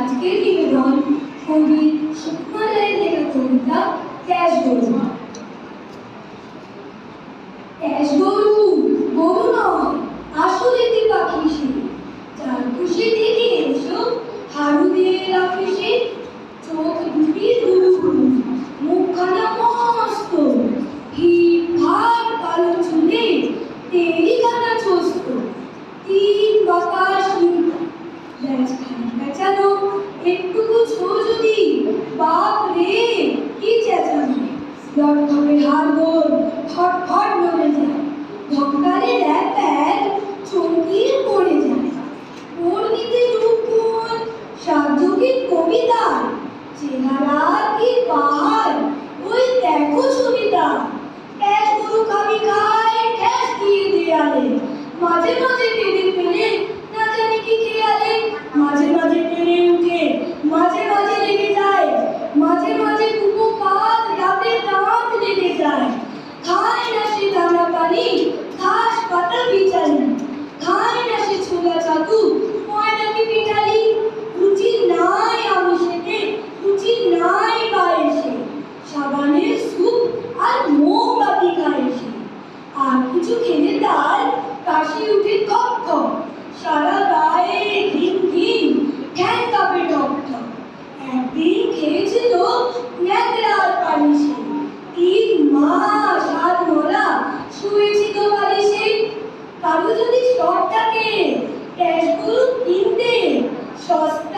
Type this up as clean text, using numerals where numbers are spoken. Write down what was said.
আজকের নিবেদন কবি সুকুমার রায়ের লেখা কবিতা ক্যাশ গরু। ক্যাশ গরু গরু নয়, আসলে দি পাখি সে, যার খুশি দেখে এসো হারু দিয়ে অফিসে। চোখ দুটি দুরু গুরু, মুখখানা মস্ত, হিপ ভাট কালো চুলে তেলিখানা ছোস্ত, তিন বাতাস বেচানো একটুকু ছো যদি, বাপ রে কি চেঁচানো। লটকবে হাড়গোড় ফট ফট নড়ে যায়, ধক্কারে এক এক চমকিয়ে পড়ে যায়। ওর নিতে রূপগুণ সাধ্য কি কবিতার, চেহারা কি পাহাড় ওই দেখো ছবিটা। ক্যাশ গরু খাবি খায় ক্যাশ দিয়ে দেয়ালে, মাঝে মাঝে কেঁদে ফেলে না জানি কি খেয়ালে। মাঝে মাঝে পেরে উঠে মাঝে মাঝে লেগে যায়, মাঝে মাঝে কুপো কাঁধ রাতে দাঁত লেগে যায়। খায় না সে দানা পানি ঘাস পাতা বিচালি, খায় না সে ছোলা ছাতু ময়দা কি পিঠালি। রুচি নাই আমিষেতে, রুচি নাই পায়েসে, সাবানের স্যুপ আর মোমবাতি খায় সে। আর কিছু খেলে তার কাশি উঠে খপ খপ, সারা গায়ে ঘিন ঘিন, ঠ্যাং কাঁপে ঠক ঠক। একদিন খেয়েছিল ন্যাকড়ার পালিশে, 3 মাস হাত মরা শুয়েছিল বালিশে। কারো যদি শখ থাকে ক্যাশ গরু কিনতে, সস্তা